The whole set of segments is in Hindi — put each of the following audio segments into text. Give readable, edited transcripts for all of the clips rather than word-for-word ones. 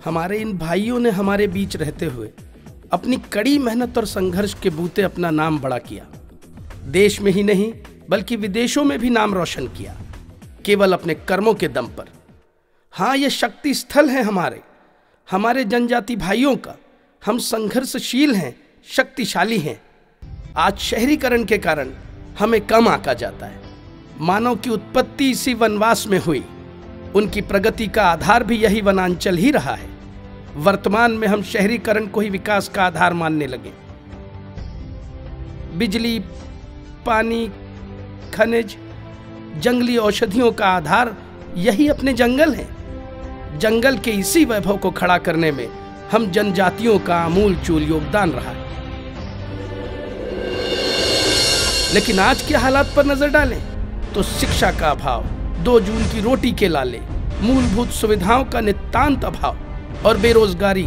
हमारे इन भाइयों ने हमारे बीच रहते हुए अपनी कड़ी मेहनत और संघर्ष के बूते अपना नाम बड़ा किया। देश में ही नहीं बल्कि विदेशों में भी नाम रोशन किया, केवल अपने कर्मों के दम पर। हाँ, ये शक्ति स्थल है हमारे जनजाति भाइयों का। हम संघर्षशील हैं, शक्तिशाली हैं। आज शहरीकरण के कारण हमें कम आंका जाता है। मानव की उत्पत्ति इसी वनवास में हुई, उनकी प्रगति का आधार भी यही वनांचल ही रहा है। वर्तमान में हम शहरीकरण को ही विकास का आधार मानने लगे। बिजली, पानी, खनिज, जंगली औषधियों का आधार यही अपने जंगल हैं। जंगल के इसी वैभव को खड़ा करने में हम जनजातियों का आमूल-चूल योगदान रहा है। लेकिन आज के हालात पर नजर डालें तो शिक्षा का अभाव, 2 जून की रोटी के लाले, मूलभूत सुविधाओं का नितांत अभाव और बेरोजगारी,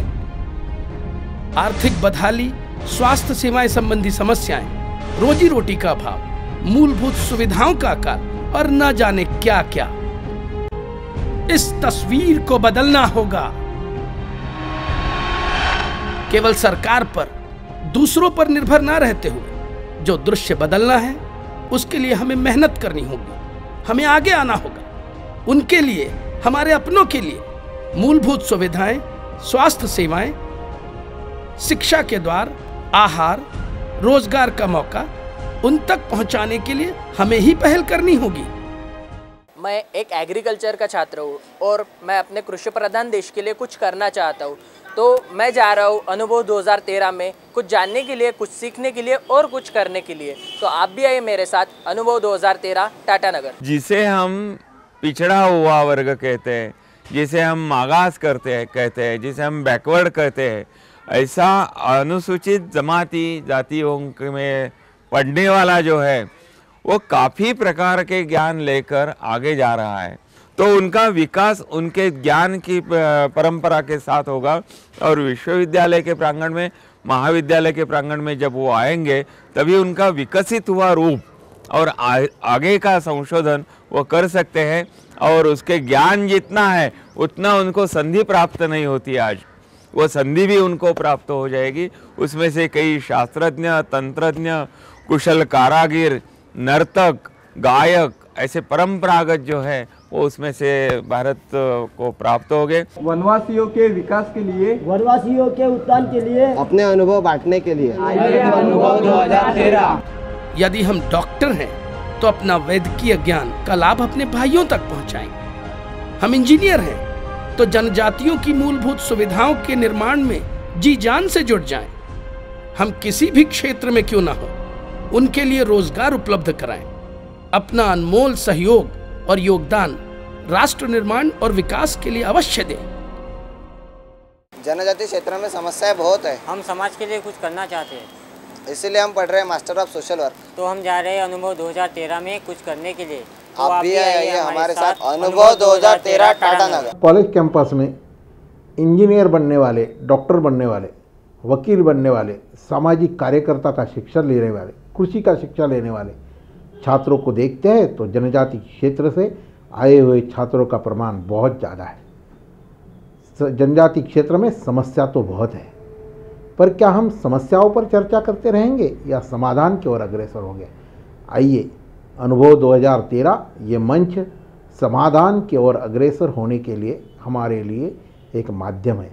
आर्थिक बदहाली, स्वास्थ्य सेवाएं संबंधी समस्याएं, रोजी रोटी का अभाव, मूलभूत सुविधाओं का अकाल और न जाने क्या क्या। इस तस्वीर को बदलना होगा। केवल सरकार पर, दूसरों पर निर्भर ना रहते हुए जो दृश्य बदलना है उसके लिए हमें मेहनत करनी होगी। हमें आगे आना होगा। उनके लिए, हमारे अपनों के लिए मूलभूत सुविधाएं, स्वास्थ्य सेवाएं, शिक्षा के द्वार, आहार, रोजगार का मौका उन तक पहुंचाने के लिए हमें ही पहल करनी होगी। मैं एक एग्रीकल्चर का छात्र हूँ और मैं अपने कृषि प्रधान देश के लिए कुछ करना चाहता हूँ। तो मैं जा रहा हूँ अनुभव 2013 में कुछ जानने के लिए, कुछ सीखने के लिए और कुछ करने के लिए। तो आप भी आइए मेरे साथ अनुभव 2013 टाटानगर। जिसे हम पिछड़ा हुआ वर्ग कहते हैं, जिसे हम मागास कहते हैं, जिसे हम बैकवर्ड कहते हैं, ऐसा अनुसूचित जातियों में पढ़ने वाला जो है वो काफ़ी प्रकार के ज्ञान लेकर आगे जा रहा है। तो उनका विकास उनके ज्ञान की परंपरा के साथ होगा और विश्वविद्यालय के प्रांगण में, महाविद्यालय के प्रांगण में जब वो आएंगे तभी उनका विकसित हुआ रूप और आगे का संशोधन वो कर सकते हैं। और उसके ज्ञान जितना है उतना उनको संधि प्राप्त नहीं होती, आज वो संधि भी उनको प्राप्त हो जाएगी। उसमें से कई शास्त्रज्ञ, तंत्रज्ञ, कुशल कारागिर, नर्तक, गायक, ऐसे परंपरागत जो है वो उसमें से भारत को प्राप्त हो गए। वनवासियों के विकास के लिए, वनवासियों के उत्थान के लिए, अपने अनुभव बांटने के लिए अनुभव 2013। यदि हम डॉक्टर हैं तो अपना वैद्यकीय ज्ञान का लाभ अपने भाइयों तक पहुंचाएं। हम इंजीनियर हैं तो जनजातियों की मूलभूत सुविधाओं के निर्माण में जी जान से जुट जाएं। हम किसी भी क्षेत्र में क्यों ना हो, उनके लिए रोजगार उपलब्ध कराएं। अपना अनमोल सहयोग और योगदान राष्ट्र निर्माण और विकास के लिए अवश्य दें। जनजाति क्षेत्र में समस्याएं बहुत है। हम समाज के लिए कुछ करना चाहते हैं, इसीलिए हम पढ़ रहे हैं मास्टर ऑफ सोशल वर्क। तो हम जा रहे हैं अनुभव 2013 में कुछ करने के लिए। तो आप भी आइए हमारे साथ अनुभव 2013 टाटानगर। कॉलेज कैंपस में इंजीनियर बनने वाले, डॉक्टर बनने वाले, वकील बनने वाले, सामाजिक कार्यकर्ता का शिक्षा लेने वाले, कृषि का शिक्षा लेने वाले छात्रों को देखते हैं तो जनजाति क्षेत्र से आए हुए छात्रों का प्रमाण बहुत ज़्यादा है। जनजाति क्षेत्र में समस्या तो बहुत है, पर क्या हम समस्याओं पर चर्चा करते रहेंगे या समाधान की ओर अग्रसर होंगे? आइए, अनुभव 2013 ये मंच समाधान की ओर अग्रसर होने के लिए हमारे लिए एक माध्यम है।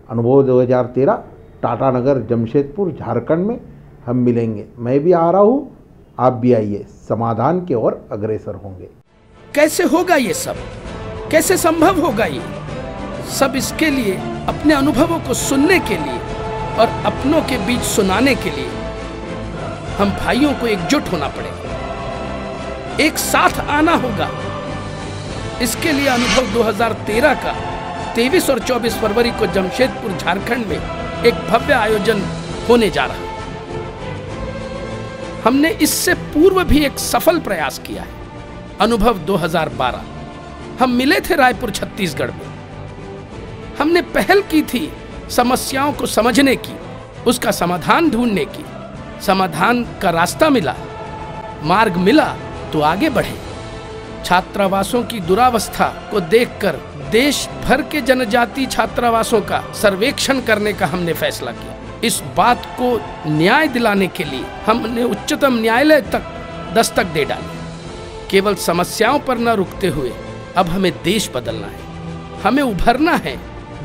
अनुभव 2013 टाटानगर, जमशेदपुर, झारखंड में हम मिलेंगे। मैं भी आ रहा हूँ, आप भी आइए, समाधान की ओर अग्रसर होंगे। कैसे होगा ये सब? कैसे संभव होगा ये सब? इसके लिए अपने अनुभवों को सुनने के लिए और अपनों के बीच सुनाने के लिए हम भाइयों को एकजुट होना पड़ेगा, एक साथ आना होगा। इसके लिए अनुभव 2013 का 23 और 24 फरवरी को जमशेदपुर, झारखंड में एक भव्य आयोजन होने जा रहा है। हमने इससे पूर्व भी एक सफल प्रयास किया है। अनुभव 2012 हम मिले थे रायपुर, छत्तीसगढ़ में। हमने पहल की थी समस्याओं को समझने की, उसका समाधान ढूंढने की। समाधान का रास्ता मिला, मार्ग मिला तो आगे बढ़े। छात्रावासों की दुरावस्था को देखकर देश भर के जनजातीय छात्रावासों का सर्वेक्षण करने का हमने फैसला किया। इस बात को न्याय दिलाने के लिए हमने उच्चतम न्यायालय तक दस्तक दे डाली। केवल समस्याओं पर न रुकते हुए अब हमें देश बदलना है, हमें उभरना है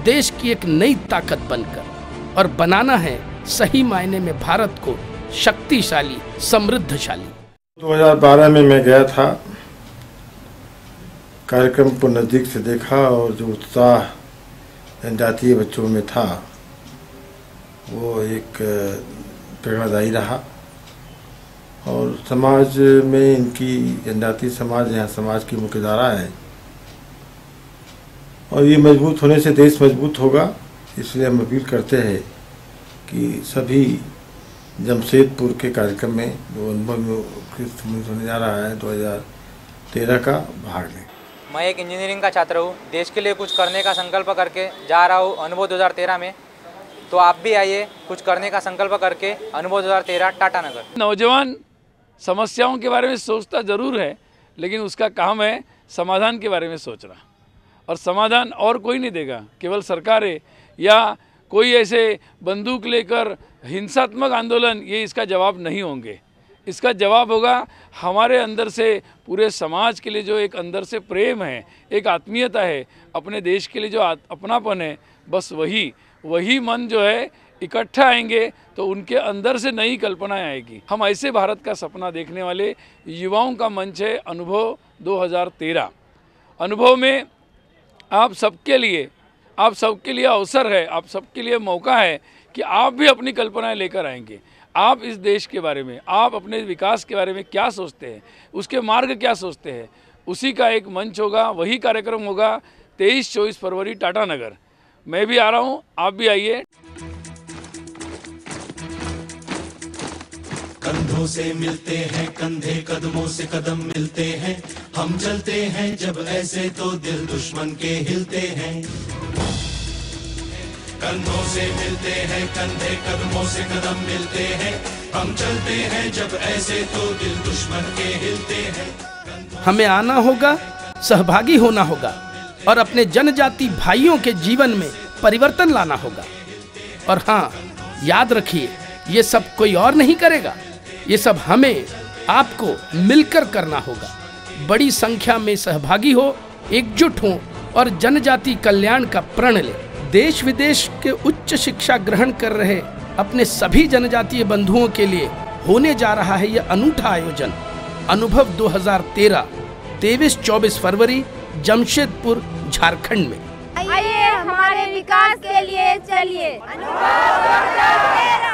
देश की एक नई ताकत बनकर और बनाना है सही मायने में भारत को शक्तिशाली, समृद्धशाली। 2012 में मैं गया था, कार्यक्रम को नज़दीक से देखा और जो उत्साह जनजातीय बच्चों में था वो एक प्रेरणादायी रहा। और समाज में इनकी जनजातीय समाज यहाँ समाज की मुख्यधारा है और ये मजबूत होने से देश मजबूत होगा। इसलिए हम अपील करते हैं कि सभी जमशेदपुर के कार्यक्रम में जो अनुभव होने जा रहा है 2013 का भाग लें। मैं एक इंजीनियरिंग का छात्र हूँ, देश के लिए कुछ करने का संकल्प करके जा रहा हूँ अनुभव 2013 में। तो आप भी आइए, कुछ करने का संकल्प करके अनुभव 2013 टाटा नगर। नौजवान समस्याओं के बारे में सोचता ज़रूर है, लेकिन उसका काम है समाधान के बारे में सोचना, और समाधान और कोई नहीं देगा, केवल सरकारें या कोई ऐसे बंदूक लेकर हिंसात्मक आंदोलन, ये इसका जवाब नहीं होंगे। इसका जवाब होगा हमारे अंदर से, पूरे समाज के लिए जो एक अंदर से प्रेम है, एक आत्मीयता है, अपने देश के लिए जो अपनापन है, बस वही मन जो है इकट्ठा आएंगे तो उनके अंदर से नई कल्पनाएं आएगी। हम ऐसे भारत का सपना देखने वाले युवाओं का मंच है अनुभव 2013। अनुभव में आप सबके लिए अवसर है, आप सबके लिए मौका है कि आप भी अपनी कल्पनाएं लेकर आएंगे। आप इस देश के बारे में, आप अपने विकास के बारे में क्या सोचते हैं, उसके मार्ग क्या सोचते हैं, उसी का एक मंच होगा, वही कार्यक्रम होगा 23-24 फरवरी टाटा नगर। मैं भी आ रहा हूँ, आप भी आइए। कंधों से मिलते हैं कंधे, कदमों से कदम मिलते हैं, हम चलते हैं जब ऐसे तो दिल दुश्मन के हिलते हैं। कंधों से मिलते हैं कंधे, कदमों से कदम मिलते हैं, हम चलते हैं जब ऐसे तो दिल दुश्मन के हिलते हैं। हमें आना होगा, सहभागी होना होगा और अपने जनजाति भाइयों के जीवन में परिवर्तन लाना होगा। और हाँ, याद रखिए, ये सब कोई और नहीं करेगा, ये सब हमें, आपको मिलकर करना होगा। बड़ी संख्या में सहभागी हो, एकजुट हो और जनजाति कल्याण का प्रण ले। देश विदेश के उच्च शिक्षा ग्रहण कर रहे अपने सभी जनजातीय बंधुओं के लिए होने जा रहा है यह अनूठा आयोजन अनुभव 2013, 23-24 फरवरी, जमशेदपुर, झारखंड में। आइए हमारे विकास के लिए चलिए। अनुभव 2013।